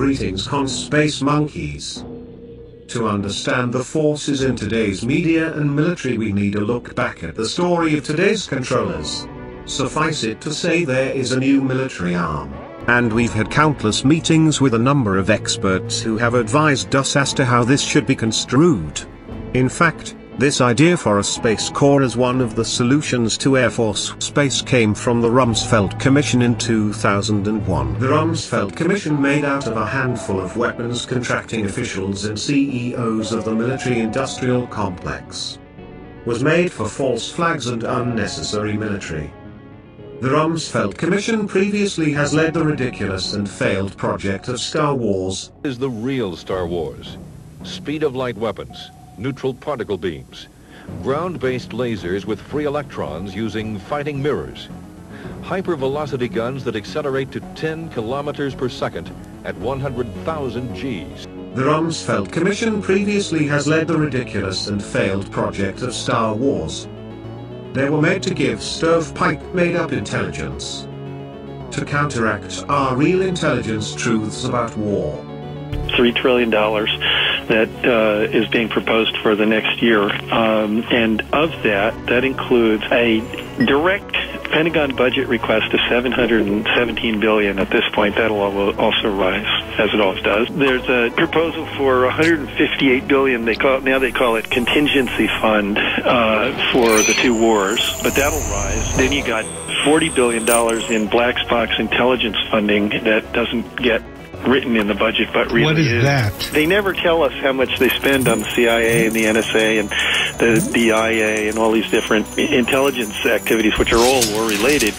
greetings space monkeys. To understand the forces in today's media and military, we need a look back at the story of today's controllers. Suffice it to say, there is a new military arm, and we've had countless meetings with a number of experts who have advised us as to how this should be construed. In fact, this idea for a Space Corps as one of the solutions to Air Force space came from the Rumsfeld Commission in 2001. The Rumsfeld Commission, made out of a handful of weapons contracting officials and CEOs of the military-industrial complex, was made for false flags and unnecessary military. The Rumsfeld Commission previously has led the ridiculous and failed project of Star Wars. Is the real Star Wars. Speed of light weapons, neutral particle beams, ground-based lasers with free electrons using fighting mirrors, hypervelocity guns that accelerate to 10 kilometers per second at 100,000 Gs. The Rumsfeld Commission previously has led the ridiculous and failed project of Star Wars. They were made to give stovepipe made-up intelligence to counteract our real intelligence truths about war. $3 trillion that is being proposed for the next year, and of that includes a direct Pentagon budget request of $717 billion at this point. That'll also rise, as it always does. There's a proposal for $158 billion. They call it contingency fund for the two wars, but that'll rise. Then you got $40 billion in black box intelligence funding that doesn't get written in the budget, but really what is that? They never tell us how much they spend on the CIA and the NSA and the DIA and all these different intelligence activities, which are all war-related.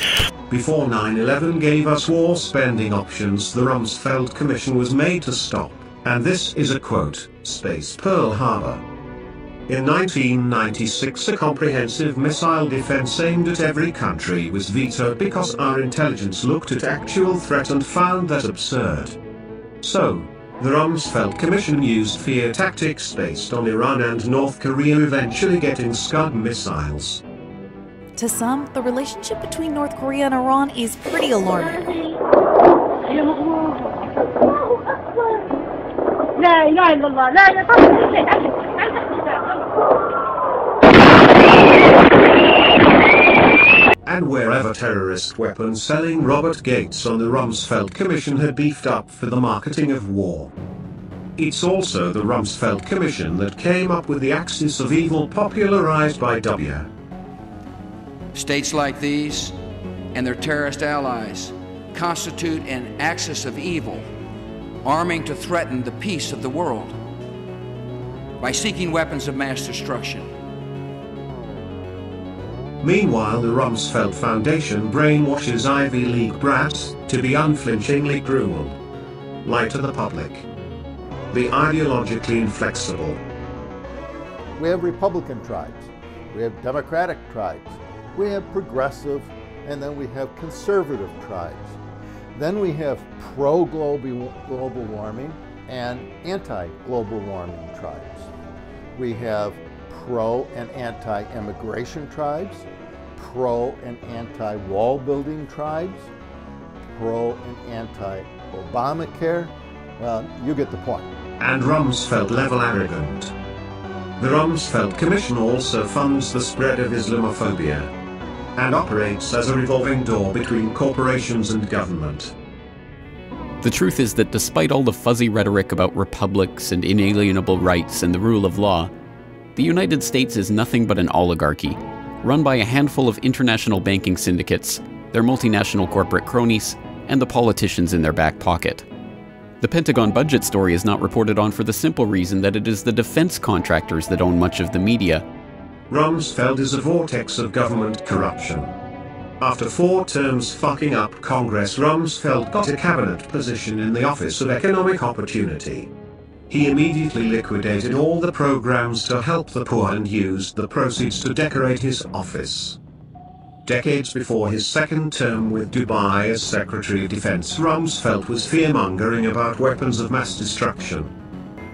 Before 9/11 gave us war spending options, the Rumsfeld Commission was made to stop. And this is a quote: Space Pearl Harbor. In 1996, a comprehensive missile defense aimed at every country was vetoed because our intelligence looked at actual threat and found that absurd. So, the Rumsfeld Commission used fear tactics based on Iran and North Korea, eventually getting Scud missiles. To some, the relationship between North Korea and Iran is pretty alarming. And wherever terrorist weapons selling Robert Gates on the Rumsfeld Commission had beefed up for the marketing of war. It's also the Rumsfeld Commission that came up with the axis of evil popularized by W. States like these and their terrorist allies constitute an axis of evil, arming to threaten the peace of the world by seeking weapons of mass destruction. Meanwhile, the Rumsfeld Foundation brainwashes Ivy League brats to be unflinchingly cruel, lie to the public, be ideologically inflexible. We have Republican tribes, we have Democratic tribes, we have progressive, and then we have conservative tribes. Then we have pro-global warming and anti-global warming tribes. We have pro and anti-immigration tribes, pro and anti-wall building tribes, pro and anti-Obamacare. Well, you get the point. And Rumsfeld level arrogant. The Rumsfeld Commission also funds the spread of Islamophobia and operates as a revolving door between corporations and government. The truth is that despite all the fuzzy rhetoric about republics and inalienable rights and the rule of law, the United States is nothing but an oligarchy, run by a handful of international banking syndicates, their multinational corporate cronies, and the politicians in their back pocket. The Pentagon budget story is not reported on for the simple reason that it is the defense contractors that own much of the media. Rumsfeld is a vortex of government corruption. After 4 terms fucking up Congress, Rumsfeld got a cabinet position in the Office of Economic Opportunity. He immediately liquidated all the programs to help the poor and used the proceeds to decorate his office. Decades before his second term with Dubai as Secretary of Defense, Rumsfeld was fear-mongering about weapons of mass destruction.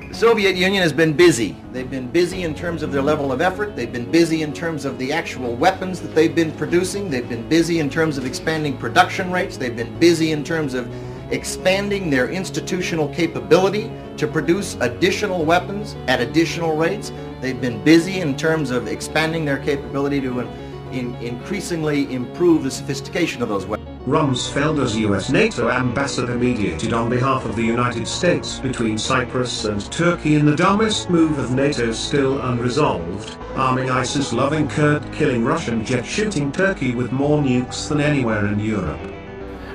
The Soviet Union has been busy. They've been busy in terms of their level of effort. They've been busy in terms of the actual weapons that they've been producing. They've been busy in terms of expanding production rates. They've been busy in terms of expanding their institutional capability to produce additional weapons at additional rates. They've been busy in terms of expanding their capability to increasingly improve the sophistication of those weapons. Rumsfeld, as US NATO ambassador, mediated on behalf of the United States between Cyprus and Turkey in the dumbest move of NATO still unresolved, arming ISIS-loving Kurd, killing Russian jet, shooting Turkey with more nukes than anywhere in Europe.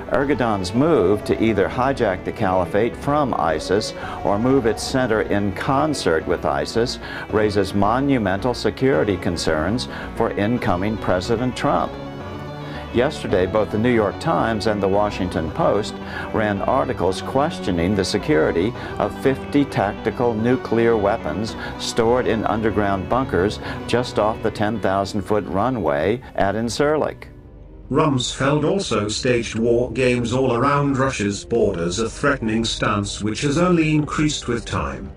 Erdogan's move to either hijack the caliphate from ISIS or move its center in concert with ISIS raises monumental security concerns for incoming President Trump. Yesterday, both the New York Times and the Washington Post ran articles questioning the security of 50 tactical nuclear weapons stored in underground bunkers just off the 10,000-foot runway at Incirlik. Rumsfeld also staged war games all around Russia's borders, a threatening stance which has only increased with time.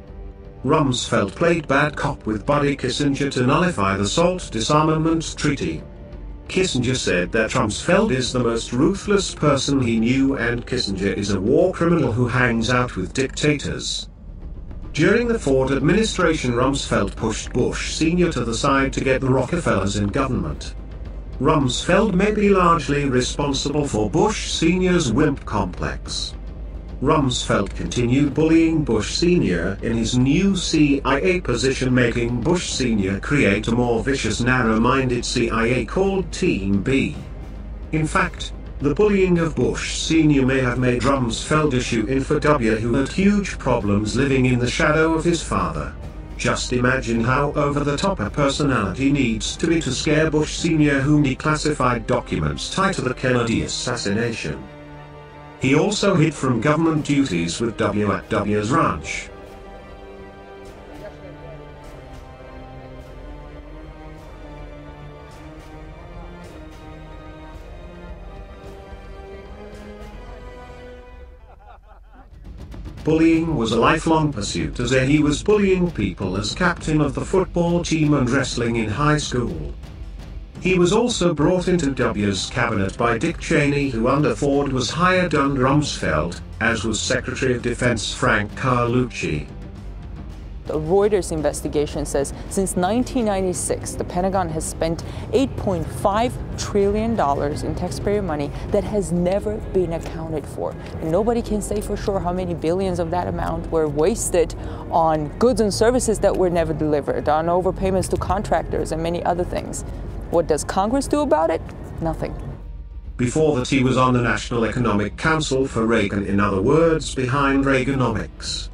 Rumsfeld played bad cop with buddy Kissinger to nullify the SALT disarmament treaty. Kissinger said that Rumsfeld is the most ruthless person he knew, and Kissinger is a war criminal who hangs out with dictators. During the Ford administration, Rumsfeld pushed Bush Sr. to the side to get the Rockefellers in government. Rumsfeld may be largely responsible for Bush Sr.'s wimp complex. Rumsfeld continued bullying Bush Sr. in his new CIA position, making Bush Sr. create a more vicious, narrow-minded CIA called Team B. In fact, the bullying of Bush Sr. may have made Rumsfeld issue Info W, who had huge problems living in the shadow of his father. Just imagine how over-the-top a personality needs to be to scare Bush Sr., whom declassified documents tied to the Kennedy assassination. He also hid from government duties with W at W's ranch. Bullying was a lifelong pursuit, as he was bullying people as captain of the football team and wrestling in high school. He was also brought into W's cabinet by Dick Cheney, who under Ford was hired under Rumsfeld, as was Secretary of Defense Frank Carlucci. The Reuters investigation says since 1996, the Pentagon has spent $8.5 trillion in taxpayer money that has never been accounted for. And nobody can say for sure how many billions of that amount were wasted on goods and services that were never delivered, on overpayments to contractors and many other things. What does Congress do about it? Nothing. Before that, he was on the National Economic Council for Reagan, in other words, behind Reaganomics.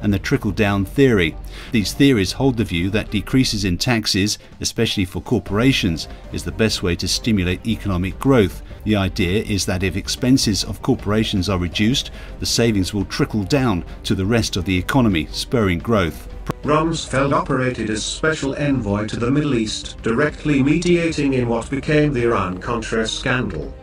And the trickle-down theory. These theories hold the view that decreases in taxes, especially for corporations, is the best way to stimulate economic growth. The idea is that if expenses of corporations are reduced, the savings will trickle down to the rest of the economy, spurring growth. Rumsfeld operated as special envoy to the Middle East, directly mediating in what became the Iran-Contra Scandal.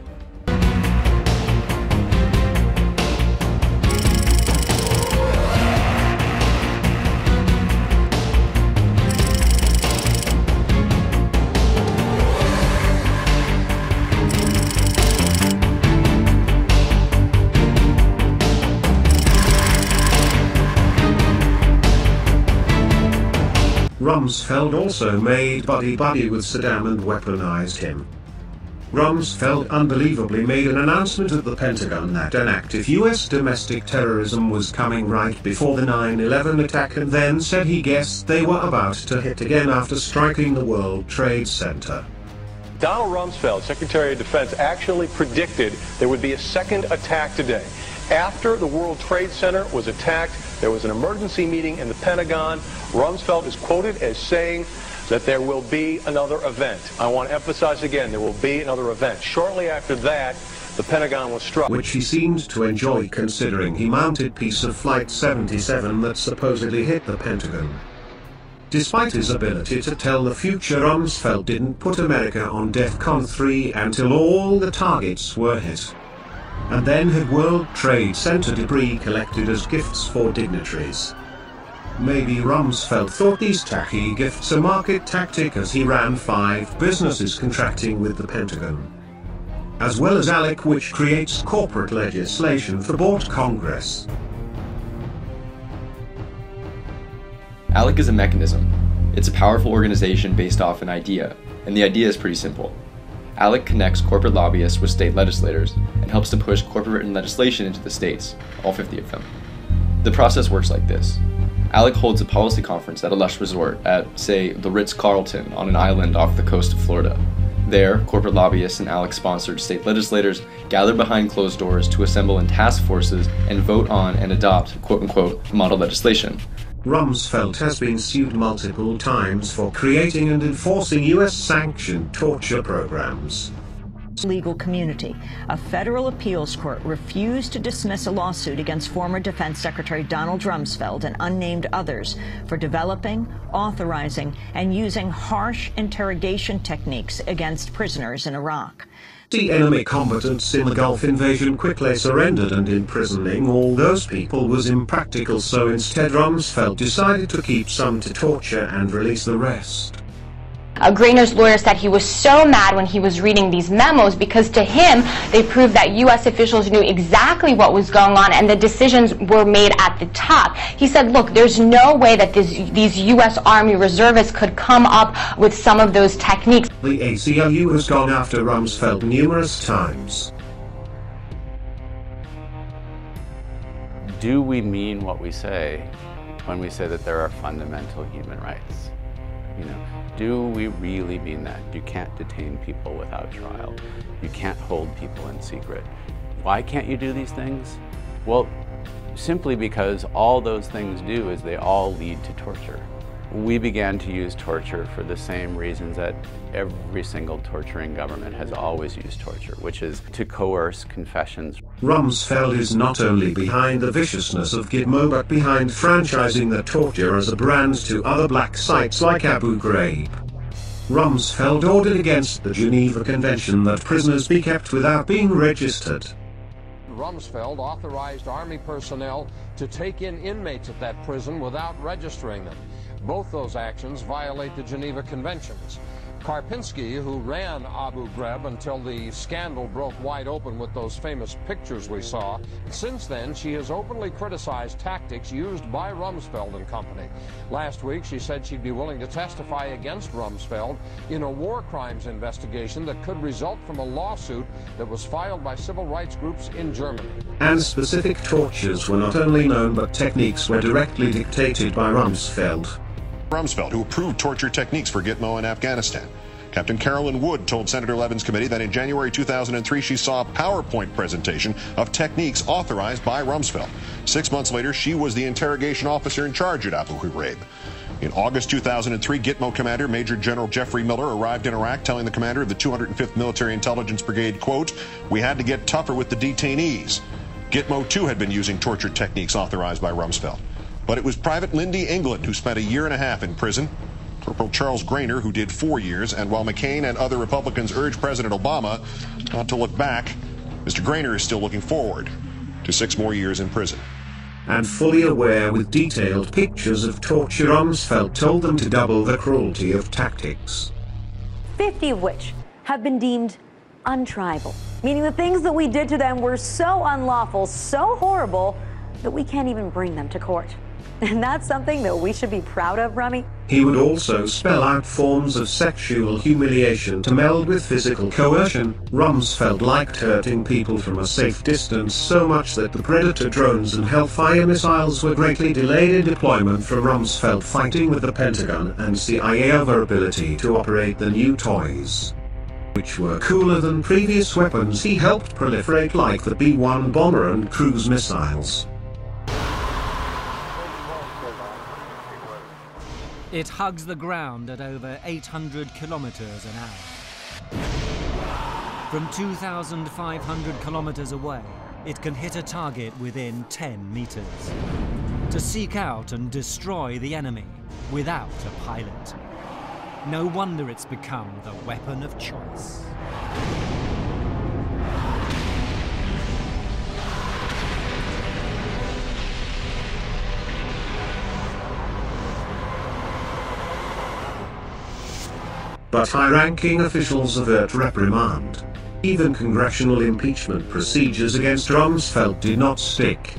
Rumsfeld also made buddy-buddy with Saddam and weaponized him. Rumsfeld unbelievably made an announcement at the Pentagon that an active US domestic terrorism was coming right before the 9/11 attack, and then said he guessed they were about to hit again after striking the World Trade Center. Donald Rumsfeld, Secretary of Defense, actually predicted there would be a second attack today. After the World Trade Center was attacked, there was an emergency meeting in the Pentagon. Rumsfeld is quoted as saying that there will be another event. I want to emphasize again, there will be another event. Shortly after that, the Pentagon was struck. Which he seemed to enjoy, considering he mounted piece of Flight 77 that supposedly hit the Pentagon. Despite his ability to tell the future, Rumsfeld didn't put America on DEFCON 3 until all the targets were hit. And then had World Trade Center debris collected as gifts for dignitaries. Maybe Rumsfeld thought these tacky gifts a market tactic, as he ran 5 businesses contracting with the Pentagon. as well as ALEC, which creates corporate legislation for bought Congress. ALEC is a mechanism. It's a powerful organization based off an idea, and the idea is pretty simple. ALEC connects corporate lobbyists with state legislators and helps to push corporate-written legislation into the states, all 50 of them. The process works like this. ALEC holds a policy conference at a lush resort at, say, the Ritz-Carlton on an island off the coast of Florida. There, corporate lobbyists and ALEC-sponsored state legislators gather behind closed doors to assemble in task forces and vote on and adopt, quote-unquote, model legislation. Rumsfeld has been sued multiple times for creating and enforcing US-sanctioned torture programs. Legal community. A federal appeals court refused to dismiss a lawsuit against former Defense Secretary Donald Rumsfeld and unnamed others for developing, authorizing, and using harsh interrogation techniques against prisoners in Iraq. The enemy combatants in the Gulf invasion quickly surrendered, and imprisoning all those people was impractical, so instead Rumsfeld decided to keep some to torture and release the rest. Grainer's lawyer said he was so mad when he was reading these memos because to him they proved that U.S. officials knew exactly what was going on and the decisions were made at the top. He said, look, there's no way that these U.S. Army reservists could come up with some of those techniques. The ACLU has gone after Rumsfeld numerous times. Do we mean what we say when we say that there are fundamental human rights? You know, do we really mean that? You can't detain people without trial. You can't hold people in secret. Why can't you do these things? Well, simply because all those things do is they all lead to torture. We began to use torture for the same reasons that every single torturing government has always used torture, which is to coerce confessions. Rumsfeld is not only behind the viciousness of Gitmo, but behind franchising the torture as a brand to other black sites like Abu Ghraib. Rumsfeld ordered against the Geneva Convention that prisoners be kept without being registered. Rumsfeld authorized Army personnel to take in inmates at that prison without registering them. Both those actions violate the Geneva Conventions. Karpinski, who ran Abu Ghraib until the scandal broke wide open with those famous pictures we saw, since then she has openly criticized tactics used by Rumsfeld and company. Last week she said she'd be willing to testify against Rumsfeld in a war crimes investigation that could result from a lawsuit that was filed by civil rights groups in Germany. And specific tortures were not only known, but techniques were directly dictated by Rumsfeld. Rumsfeld, who approved torture techniques for Gitmo in Afghanistan. Captain Carolyn Wood told Senator Levin's committee that in January 2003 she saw a PowerPoint presentation of techniques authorized by Rumsfeld. 6 months later, she was the interrogation officer in charge at Abu Ghraib. In August 2003, Gitmo commander Major General Jeffrey Miller arrived in Iraq, telling the commander of the 205th Military Intelligence Brigade, quote, "We had to get tougher with the detainees." Gitmo too had been using torture techniques authorized by Rumsfeld. But it was Private Lindy England who spent a year and a half in prison, Corporal Charles Grainer, who did 4 years, and while McCain and other Republicans urged President Obama not to look back, Mr. Grainer is still looking forward to 6 more years in prison. And fully aware with detailed pictures of torture, Rumsfeld told them to double the cruelty of tactics. 50 of which have been deemed untriable, meaning the things that we did to them were so unlawful, so horrible, that we can't even bring them to court. And that's something that we should be proud of, Rummy. He would also spell out forms of sexual humiliation to meld with physical coercion. Rumsfeld liked hurting people from a safe distance so much that the Predator drones and Hellfire missiles were greatly delayed in deployment from Rumsfeld fighting with the Pentagon and CIA over ability to operate the new toys, which were cooler than previous weapons he helped proliferate, like the B-1 bomber and cruise missiles. It hugs the ground at over 800 kilometers an hour. From 2,500 kilometers away, it can hit a target within 10 meters. To seek out and destroy the enemy without a pilot. No wonder it's become the weapon of choice. but high-ranking officials avert reprimand. Even congressional impeachment procedures against Rumsfeld did not stick.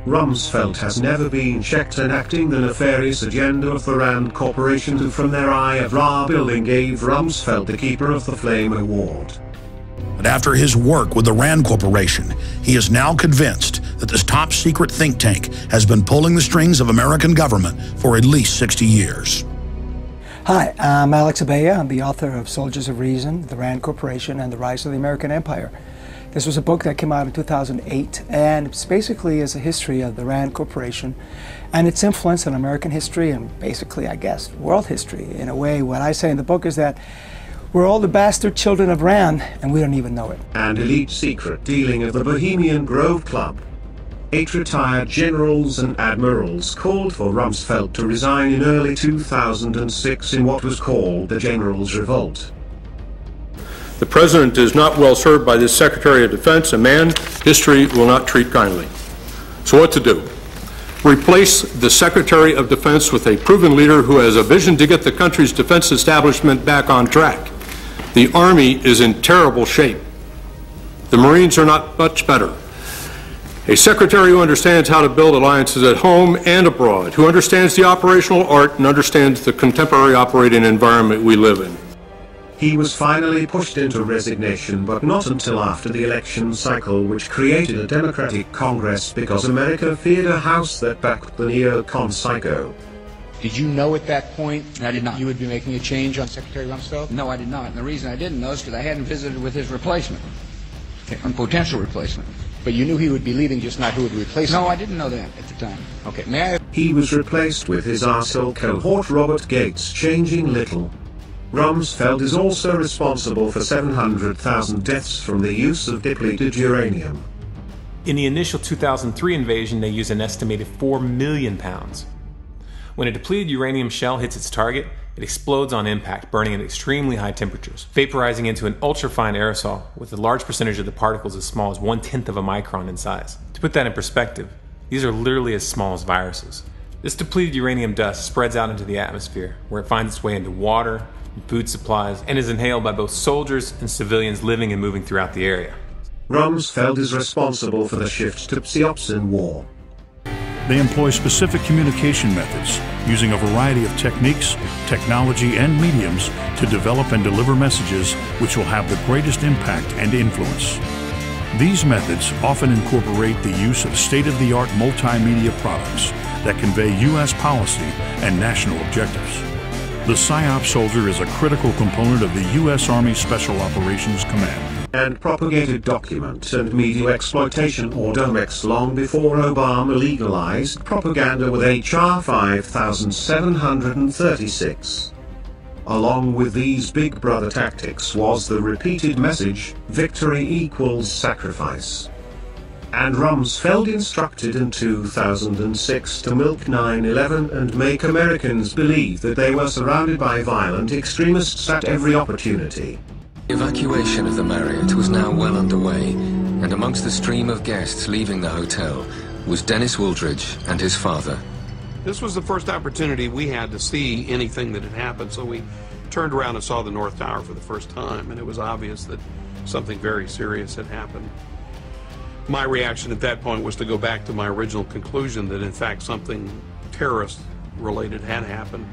Rumsfeld has never been checked enacting the nefarious agenda of the Rand Corporation, who from their Eye of Ra building gave Rumsfeld the Keeper of the Flame award. But after his work with the Rand Corporation, he is now convinced that this top-secret think tank has been pulling the strings of American government for at least 60 years. Hi, I'm Alex Abaya. I'm the author of Soldiers of Reason, the Rand Corporation, and the Rise of the American Empire. This was a book that came out in 2008, and it's basically is a history of the Rand Corporation and its influence on American history and basically, I guess, world history. In a way, what I say in the book is that we're all the bastard children of Rand, and we don't even know it. And elite secret dealing of the Bohemian Grove Club. 8 retired generals and admirals called for Rumsfeld to resign in early 2006 in what was called the Generals' Revolt. The President is not well served by this Secretary of Defense, a man history will not treat kindly. So what to do? Replace the Secretary of Defense with a proven leader who has a vision to get the country's defense establishment back on track. The Army is in terrible shape. The Marines are not much better. A secretary who understands how to build alliances at home and abroad, who understands the operational art and understands the contemporary operating environment we live in. He was finally pushed into resignation, but not until after the election cycle, which created a Democratic Congress because America feared a House that backed the neocon psycho. Did you know at that point I did not. You would be making a change on Secretary Rumsfeld? No, I did not. And the reason I didn't know is because I hadn't visited with his replacement, a potential replacement. But you knew he would be leaving, just not who would replace him? No, I didn't know that at the time. Okay, may I? He was replaced with his arsehole cohort Robert Gates, changing little. Rumsfeld is also responsible for 700,000 deaths from the use of depleted uranium. In the initial 2003 invasion, they used an estimated 4 million pounds. When a depleted uranium shell hits its target, it explodes on impact, burning at extremely high temperatures, vaporizing into an ultrafine aerosol with a large percentage of the particles as small as 1/10 of a micron in size. To put that in perspective, these are literally as small as viruses. This depleted uranium dust spreads out into the atmosphere, where it finds its way into water, food supplies, and is inhaled by both soldiers and civilians living and moving throughout the area. Rumsfeld is responsible for the shift to psyops in war. They employ specific communication methods, using a variety of techniques, technology, and mediums to develop and deliver messages which will have the greatest impact and influence. These methods often incorporate the use of state-of-the-art multimedia products that convey U.S. policy and national objectives. The PSYOP soldier is a critical component of the U.S. Army Special Operations Command. And propagated document and media exploitation Reaganomics long before Obama legalized propaganda with H.R. 5736. Along with these Big Brother tactics was the repeated message, victory equals sacrifice. And Rumsfeld instructed in 2006 to milk 9/11 and make Americans believe that they were surrounded by violent extremists at every opportunity. The evacuation of the Marriott was now well underway, and amongst the stream of guests leaving the hotel was Dennis Wooldridge and his father. This was the first opportunity we had to see anything that had happened, so we turned around and saw the North Tower for the first time, and it was obvious that something very serious had happened. My reaction at that point was to go back to my original conclusion that in fact something terrorist-related had happened.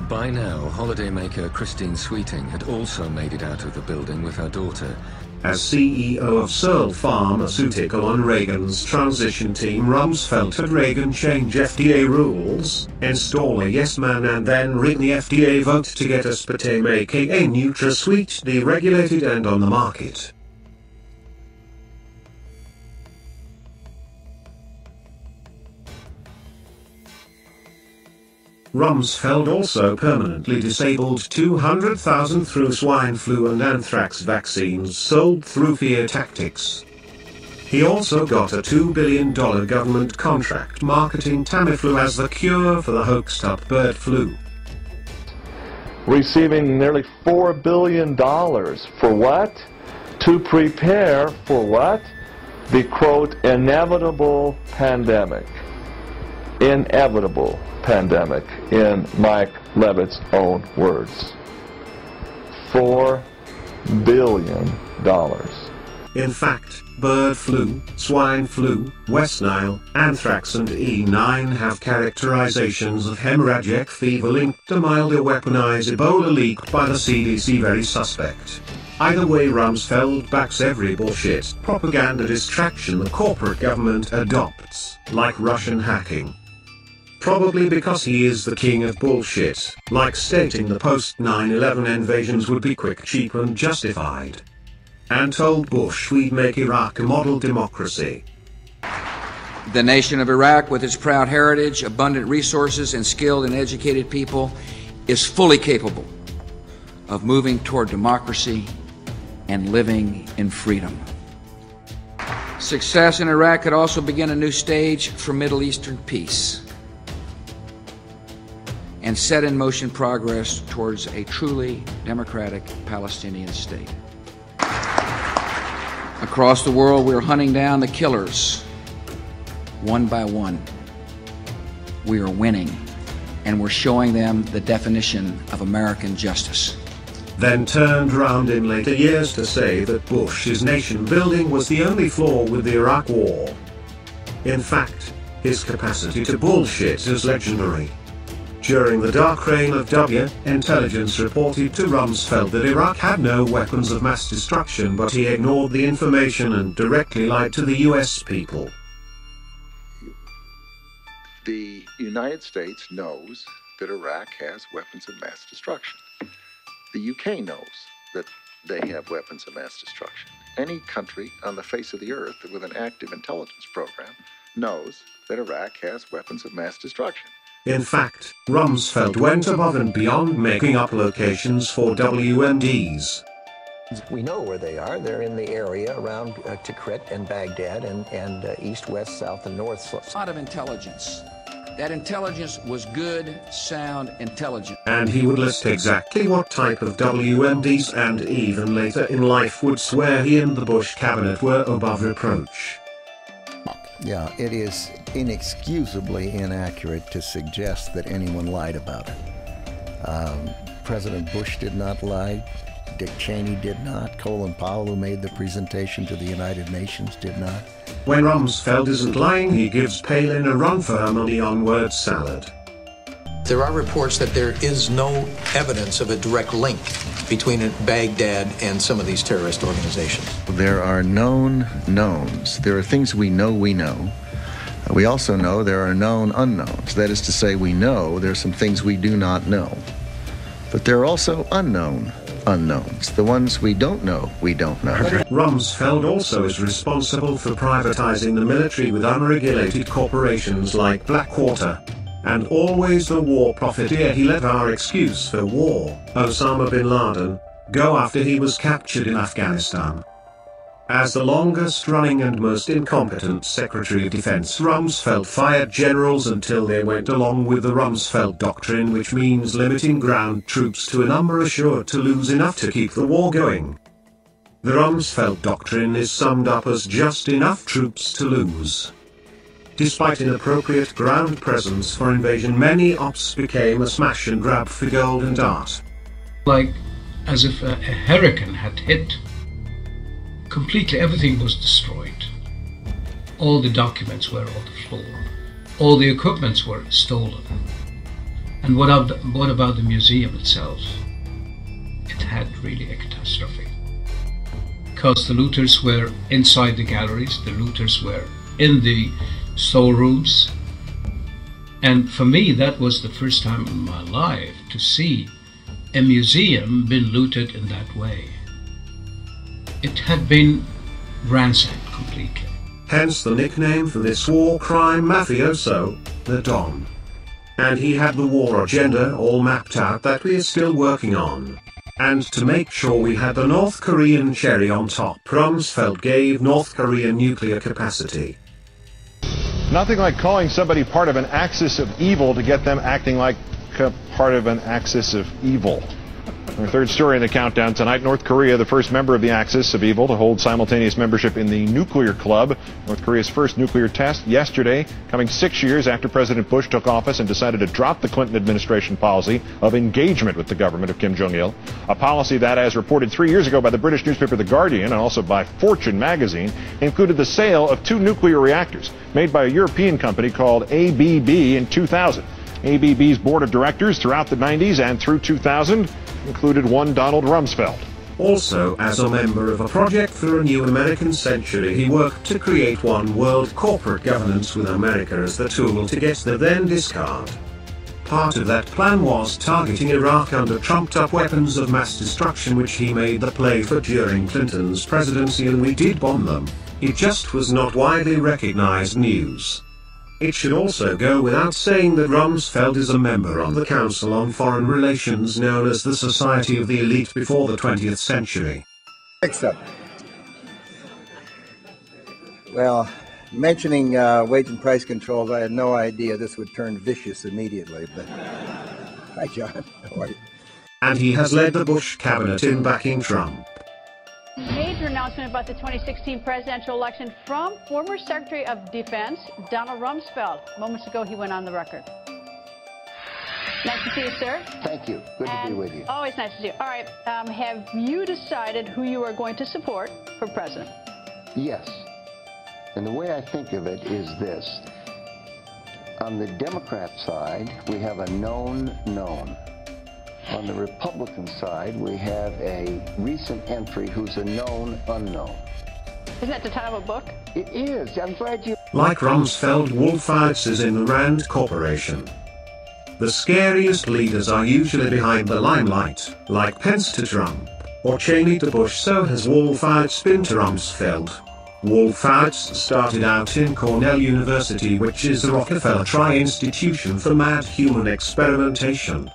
By now, holidaymaker Christine Sweeting had also made it out of the building with her daughter. As CEO of Searle Pharmaceutical on Reagan's transition team, Rumsfeld had Reagan change FDA rules, install a yes man, and then rig the FDA vote to get aspartame aka NutraSweet deregulated and on the market. Rumsfeld also permanently disabled 200,000 through swine flu and anthrax vaccines sold through fear tactics. He also got a $2 billion government contract marketing Tamiflu as the cure for the hoaxed-up bird flu. Receiving nearly $4 billion for what? To prepare for what? The, quote, inevitable pandemic. Inevitable pandemic, in Mike Levitt's own words. $4 billion. In fact, bird flu, swine flu, West Nile, anthrax and E9 have characterizations of hemorrhagic fever linked to milder weaponized Ebola leaked by the CDC very suspect. Either way, Rumsfeld backs every bullshit propaganda distraction the corporate government adopts, like Russian hacking. Probably because he is the king of bullshit, like stating the post-9/11 invasions would be quick, cheap and justified. And told Bush we'd make Iraq a model democracy. The nation of Iraq, with its proud heritage, abundant resources, and skilled and educated people, is fully capable of moving toward democracy and living in freedom. Success in Iraq could also begin a new stage for Middle Eastern peace and set in motion progress towards a truly democratic Palestinian state. Across the world, we are hunting down the killers, one by one. We are winning, and we're showing them the definition of American justice. Then turned round in later years to say that Bush's nation building was the only flaw with the Iraq War. In fact, his capacity to bullshit is legendary. During the dark reign of W, intelligence reported to Rumsfeld that Iraq had no weapons of mass destruction, but he ignored the information and directly lied to the US people. The United States knows that Iraq has weapons of mass destruction. The UK knows that they have weapons of mass destruction. Any country on the face of the earth with an active intelligence program knows that Iraq has weapons of mass destruction. In fact, Rumsfeld went above and beyond, making up locations for WMDs. We know where they are. They're in the area around Tikrit and Baghdad and east, west, south, and north. A lot of intelligence. That intelligence was good, sound intelligence. And he would list exactly what type of WMDs, and even later in life would swear he and the Bush cabinet were above reproach. Yeah, it is inexcusably inaccurate to suggest that anyone lied about it. President Bush did not lie. Dick Cheney did not. Colin Powell, who made the presentation to the United Nations, did not. When Rumsfeld isn't lying, he gives Palin a run for her money on word salad. There are reports that there is no evidence of a direct link between Baghdad and some of these terrorist organizations. There are known knowns. There are things we know we know. We also know there are known unknowns. That is to say, we know there are some things we do not know. But there are also unknown unknowns. The ones we don't know, we don't know. Rumsfeld also is responsible for privatizing the military with unregulated corporations like Blackwater. And always the war profiteer. He let our excuse for war, Osama bin Laden, go after he was captured in Afghanistan. As the longest-running and most incompetent Secretary of Defense, Rumsfeld fired generals until they went along with the Rumsfeld Doctrine, which means limiting ground troops to a number assured to lose enough to keep the war going. The Rumsfeld Doctrine is summed up as just enough troops to lose. Despite inappropriate ground presence for invasion, many ops became a smash and grab for gold and art. Like as if a hurricane had hit. Completely everything was destroyed. All the documents were on the floor. All the equipments were stolen. And what about the museum itself? It had really a catastrophe. Because the looters were inside the galleries, the looters were in the storerooms, and for me that was the first time in my life to see a museum been looted in that way. It had been ransacked completely. Hence the nickname for this war crime mafioso, the Don. And he had the war agenda all mapped out that we are still working on. And to make sure we had the North Korean cherry on top, Rumsfeld gave North Korea nuclear capacity. Nothing like calling somebody part of an axis of evil to get them acting like part of an axis of evil. Our third story in the countdown tonight, North Korea, the first member of the Axis of Evil to hold simultaneous membership in the nuclear club. North Korea's first nuclear test yesterday, coming 6 years after President Bush took office and decided to drop the Clinton administration policy of engagement with the government of Kim Jong-il. A policy that, as reported 3 years ago by the British newspaper The Guardian and also by Fortune magazine, included the sale of 2 nuclear reactors made by a European company called ABB in 2000. ABB's board of directors throughout the 90s and through 2000 included one Donald Rumsfeld. Also, as a member of a project for a new American century, he worked to create one world corporate governance with America as the tool to get the then discard. Part of that plan was targeting Iraq under trumped-up weapons of mass destruction, which he made the play for during Clinton's presidency, and we did bomb them. It just was not widely recognized news. It should also go without saying that Rumsfeld is a member of the Council on Foreign Relations, known as the Society of the Elite before the 20th century. Except, well, mentioning wage and price controls, I had no idea this would turn vicious immediately, but hi, John. How are you? And he has led the Bush cabinet in backing Trump. Major announcement about the 2016 presidential election from former Secretary of Defense Donald Rumsfeld. Moments ago, he went on the record. Nice to see you, sir. Thank you. Good to be with you. Always nice to see you. All right. Have you decided who you are going to support for president? Yes. And the way I think of it is this. On the Democrat side, we have a known known. On the Republican side, we have a recent entry who's a known unknown. Isn't that the title of a book? It is. I'm glad you... Like Rumsfeld, Wolfowitz is in the Rand Corporation. The scariest leaders are usually behind the limelight, like Pence to Trump, or Cheney to Bush. So has Wolfowitz been to Rumsfeld. Wolfowitz started out in Cornell University, which is the Rockefeller Tri-Institution for Mad Human Experimentation.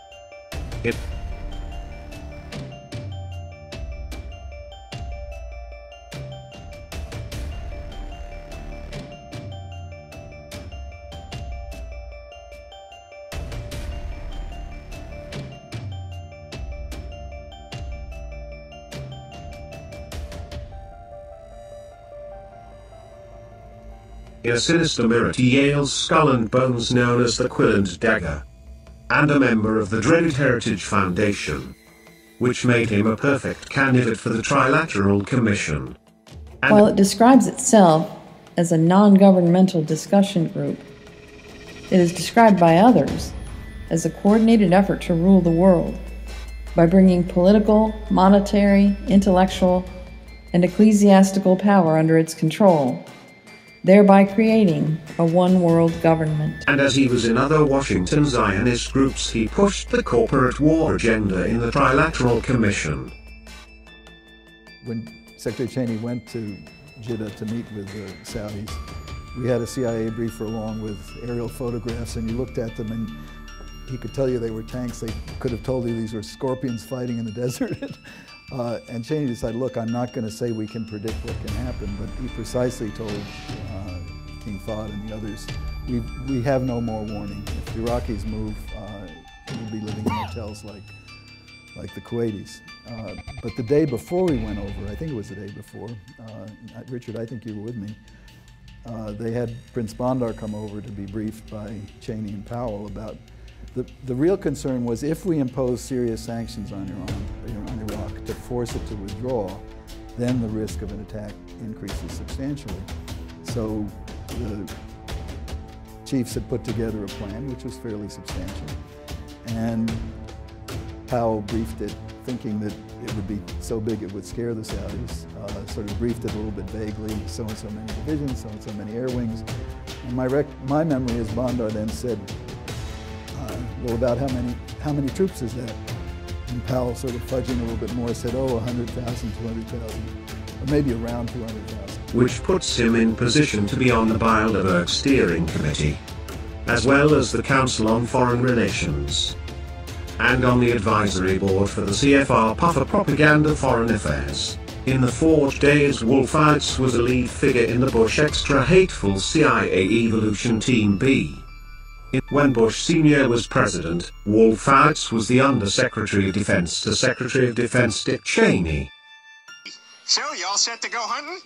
In a sinister mirror to Yale's Skull and Bones known as the Quill and Dagger, and a member of the dreaded Heritage Foundation, which made him a perfect candidate for the Trilateral Commission. And while it describes itself as a non-governmental discussion group, it is described by others as a coordinated effort to rule the world by bringing political, monetary, intellectual, and ecclesiastical power under its control, thereby creating a one-world government. And as he was in other Washington Zionist groups, he pushed the corporate war agenda in the Trilateral Commission. When Secretary Cheney went to Jeddah to meet with the Saudis, we had a CIA briefer along with aerial photographs, and you looked at them and he could tell you they were tanks. They could have told you these were scorpions fighting in the desert. And Cheney decided, look, I'm not going to say we can predict what can happen, but he precisely told King Fahd and the others, we have no more warning. If the Iraqis move, we'll be living in hotels like the Kuwaitis. But the day before we went over, I think it was the day before, Richard, I think you were with me, they had Prince Bandar come over to be briefed by Cheney and Powell about the real concern was if we impose serious sanctions on Iraq to force it to withdraw, then the risk of an attack increases substantially. So the chiefs had put together a plan which was fairly substantial, and Powell briefed it thinking that it would be so big it would scare the Saudis, sort of briefed it a little bit vaguely, so and so many divisions, so and so many air wings. And my memory is Bandar then said, well, about how many troops is that? And Powell, sort of fudging a little bit more, said, oh, 100,000, 200,000, or maybe around 200,000. Which puts him in position to be on the Bilderberg Steering Committee, as well as the Council on Foreign Relations, and on the advisory board for the CFR Puffer Propaganda Foreign Affairs. In the forged days, Wolfowitz was a lead figure in the Bush extra hateful CIA Evolution Team B. When Bush Sr. was president, Wolfowitz was the Undersecretary of Defense to Secretary of Defense Dick Cheney. So, you all set to go hunting?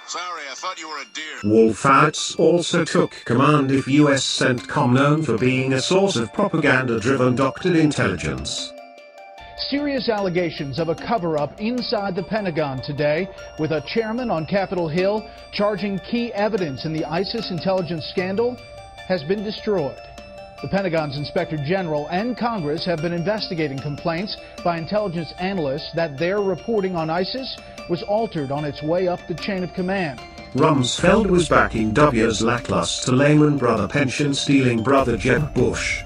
Sorry, I thought you were a deer. Wolfowitz also took command of US CENTCOM, known for being a source of propaganda-driven doctored intelligence. Serious allegations of a cover-up inside the Pentagon today, with a chairman on Capitol Hill charging key evidence in the ISIS intelligence scandal has been destroyed. The Pentagon's Inspector General and Congress have been investigating complaints by intelligence analysts that their reporting on ISIS was altered on its way up the chain of command. Rumsfeld was backing W's lackluster Lehman brother pension-stealing brother Jeb Bush.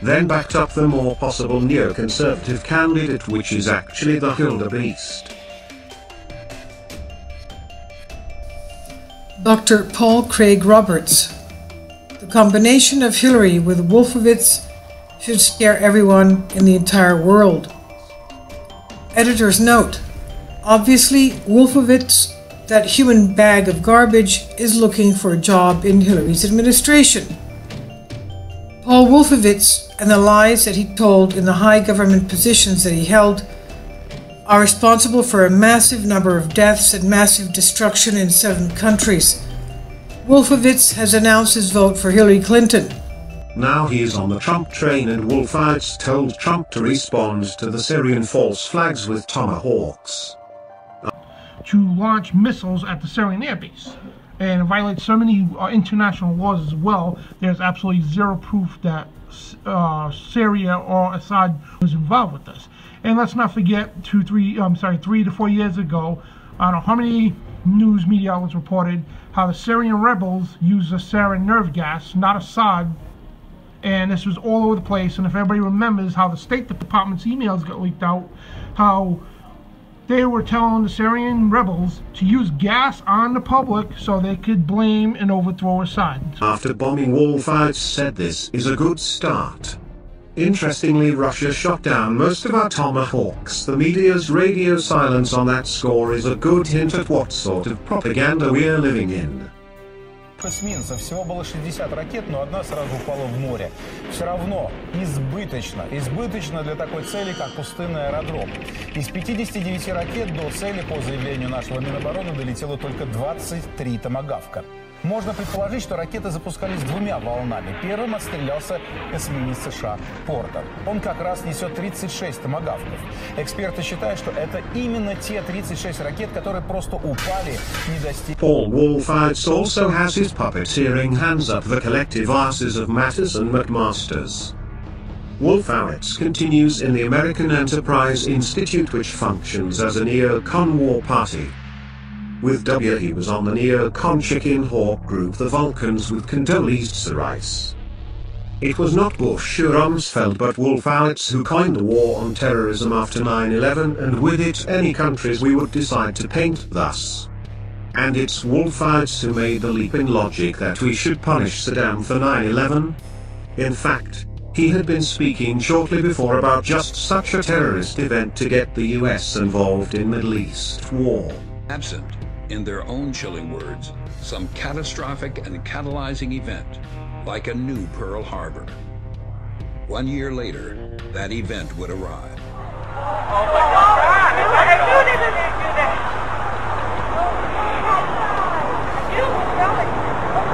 Then backed up the more possible neoconservative candidate, which is actually the wildebeest. Dr. Paul Craig Roberts. The combination of Hillary with Wolfowitz should scare everyone in the entire world. Editor's note. Obviously, Wolfowitz, that human bag of garbage, is looking for a job in Hillary's administration. Paul Wolfowitz and the lies that he told in the high government positions that he held are responsible for a massive number of deaths and massive destruction in 7 countries. Wolfowitz has announced his vote for Hillary Clinton. Now he is on the Trump train, and Wolfowitz told Trump to respond to the Syrian false flags with tomahawks. To launch missiles at the Syrian airbase and violate so many international laws as well. There's absolutely zero proof that Syria or Assad was involved with this. And let's not forget 3 to 4 years ago, I don't know how many news media outlets reported how the Syrian rebels used the sarin nerve gas, not Assad, and this was all over the place. And if everybody remembers how the State Department's emails got leaked out, how they were telling the Syrian rebels to use gas on the public so they could blame and overthrow Assad. After bombing, Wolfowitz said this is a good start. Interestingly, Russia shot down most of our tomahawks. The media's radio silence on that score is a good hint at what sort of propaganda we're living in. Эсминцев всего было 60 ракет, но одна сразу упала в море. Все равно избыточно для такой цели, как пустынный аэродром. Из 59 ракет до цели, по заявлению нашего Минобороны, долетело только 23 томагавка. Можно предположить, что ракеты запускались 2 волнами. Первым отстрелялся эсминец США «Портер». Он как раз несет 36 томагавков. Эксперты считают, что это именно те 36 ракет, которые просто упали, не достигли. Paul Wolfowitz also has his puppeteering hands up the collective asses of Mattis and McMasters. Wolfowitz continues in the American Enterprise Institute, which functions as a neocon war party. With W, he was on the neocon Chicken Hawk group, the Vulcans, with Condoleezza Rice. It was not Bush or Rumsfeld but Wolfowitz who coined the war on terrorism after 9/11, and with it any countries we would decide to paint thus. And it's Wolfowitz who made the leap in logic that we should punish Saddam for 9/11. In fact, he had been speaking shortly before about just such a terrorist event to get the US involved in Middle East war. Absent, in their own chilling words, some catastrophic and catalyzing event, like a new Pearl Harbor. 1 year later, that event would arrive.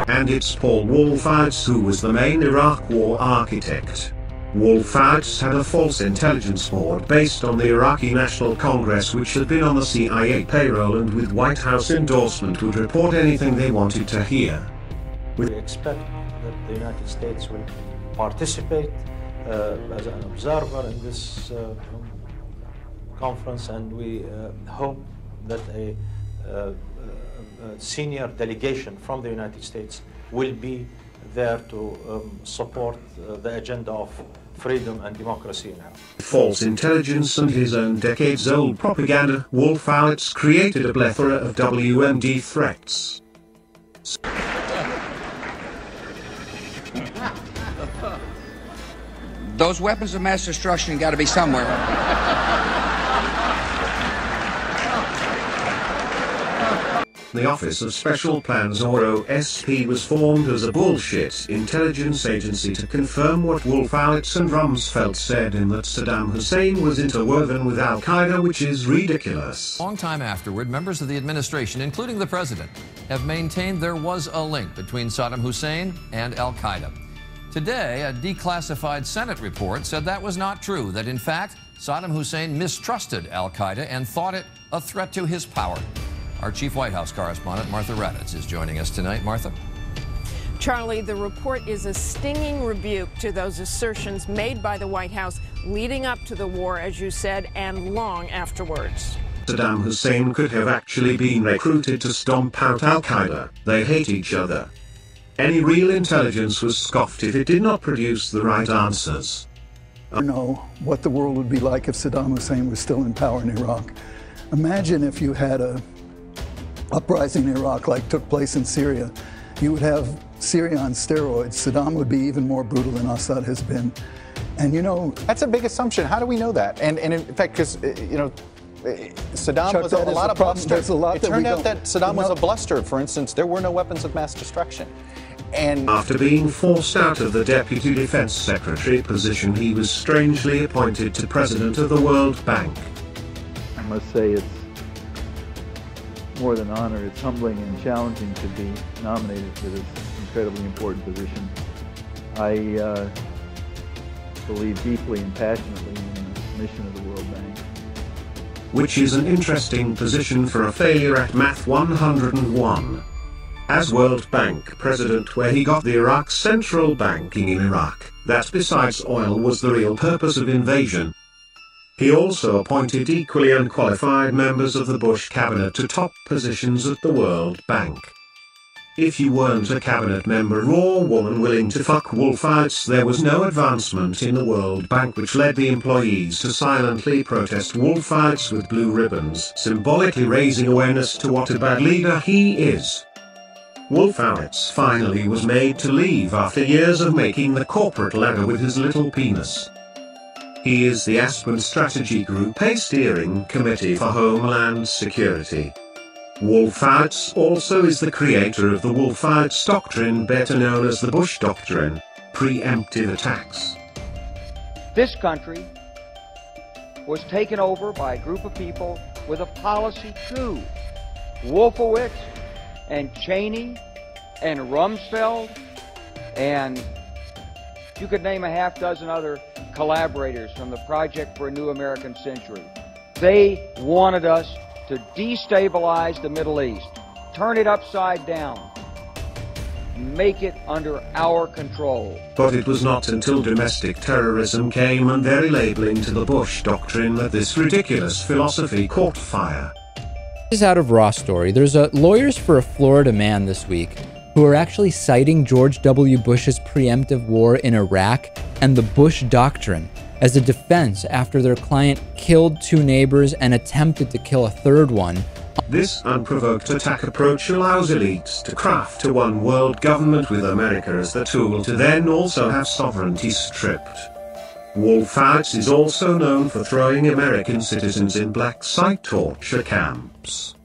And it's Paul Wolfowitz who was the main Iraq war architect. Wolfowitz had a false intelligence board based on the Iraqi National Congress, which had been on the CIA payroll and with White House endorsement would report anything they wanted to hear. We expect that the United States will participate as an observer in this conference, and we hope that a senior delegation from the United States will be there to support the agenda of freedom and democracy in Iraq. False intelligence and his own decades-old propaganda, Wolfowitz created a plethora of WMD threats. Those weapons of mass destruction got to be somewhere. The Office of Special Plans, or OSP, was formed as a bullshit intelligence agency to confirm what Wolfowitz and Rumsfeld said in that Saddam Hussein was interwoven with Al-Qaeda, which is ridiculous. A long time afterward, members of the administration, including the president, have maintained there was a link between Saddam Hussein and Al-Qaeda. Today, a declassified Senate report said that was not true, that in fact, Saddam Hussein mistrusted Al-Qaeda and thought it a threat to his power. Our chief White House correspondent, Martha Raddatz, is joining us tonight. Martha? Charlie, the report is a stinging rebuke to those assertions made by the White House leading up to the war, as you said, and long afterwards. Saddam Hussein could have actually been recruited to stomp out Al-Qaeda. They hate each other. Any real intelligence was scoffed if it did not produce the right answers. I know what the world would be like if Saddam Hussein was still in power in Iraq. Imagine if you had a uprising in Iraq like took place in Syria. You would have Syria on steroids. Saddam would be even more brutal than Assad has been. And you know... That's a big assumption. How do we know that? And in fact, because, you know, Saddam Chuck, was a lot of bluster. There's a lot it turned out that Saddam was a bluster. For instance, there were no weapons of mass destruction. And after being forced out of the Deputy Defense Secretary position, he was strangely appointed to President of the World Bank. I must say it's more than honor. It's humbling and challenging to be nominated for this incredibly important position. I believe deeply and passionately in the mission of the World Bank. Which is an interesting position for a failure at Math 101. As World Bank President, where he got the Iraq central banking in Iraq, that besides oil was the real purpose of invasion. He also appointed equally unqualified members of the Bush cabinet to top positions at the World Bank. If you weren't a cabinet member or woman willing to fuck Wolfowitz, there was no advancement in the World Bank, which led the employees to silently protest Wolfowitz with blue ribbons, symbolically raising awareness to what a bad leader he is. Wolfowitz finally was made to leave after years of making the corporate ladder with his little penis. He is the Aspen Strategy Group, a steering committee for Homeland Security. Wolfowitz also is the creator of the Wolfowitz Doctrine, better known as the Bush Doctrine, preemptive attacks. This country was taken over by a group of people with a policy coup. Wolfowitz and Cheney and Rumsfeld, and you could name a half dozen other collaborators from the Project for a New American Century. They wanted us to destabilize the Middle East, turn it upside down, make it under our control. But it was not until domestic terrorism came and their labeling to the Bush Doctrine that this ridiculous philosophy caught fire. This is out of Raw Story. There's lawyers for a Florida man this week who are actually citing George W. Bush's preemptive war in Iraq and the Bush Doctrine as a defense after their client killed 2 neighbors and attempted to kill a 3rd one. This unprovoked attack approach allows elites to craft a one-world government with America as the tool to then also have sovereignty stripped. Wolfowitz is also known for throwing American citizens in black site torture camps.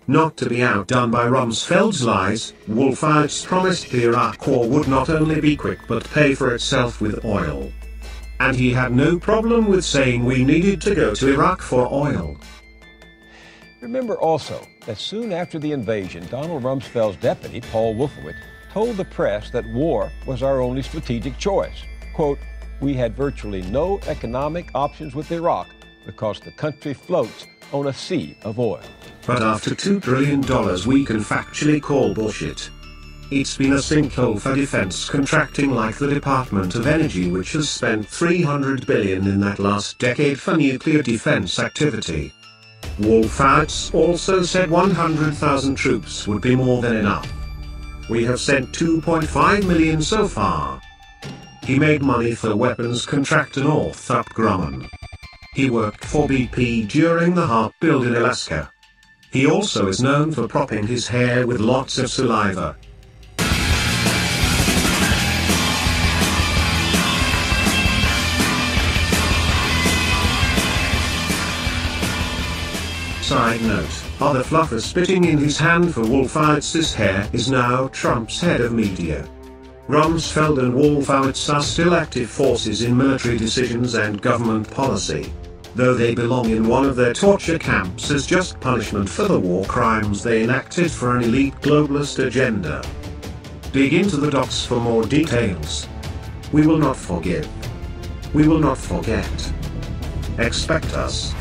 Not to be outdone by Rumsfeld's lies, Wolfowitz promised the Iraq war would not only be quick but pay for itself with oil. And he had no problem with saying we needed to go to Iraq for oil. Remember also that soon after the invasion, Donald Rumsfeld's deputy, Paul Wolfowitz, told the press that war was our only strategic choice. Quote, "We had virtually no economic options with Iraq because the country floats on a sea of oil." But after $2 trillion we can factually call bullshit. It's been a sinkhole for defense contracting like the Department of Energy, which has spent $300 billion in that last decade for nuclear defense activity. Wolfowitz also said 100,000 troops would be more than enough. We have sent 2.5 million so far. He made money for weapons contractor Northrop Grumman. He worked for BP during the Harp build in Alaska. He also is known for propping his hair with lots of saliva. Side note, are the fluffer spitting in his hand for Wolfowitz. Hair is now Trump's head of media. Rumsfeld and Wolfowitz are still active forces in military decisions and government policy, though they belong in one of their torture camps as just punishment for the war crimes they enacted for an elite globalist agenda. Dig into the docs for more details. We will not forgive. We will not forget. Expect us.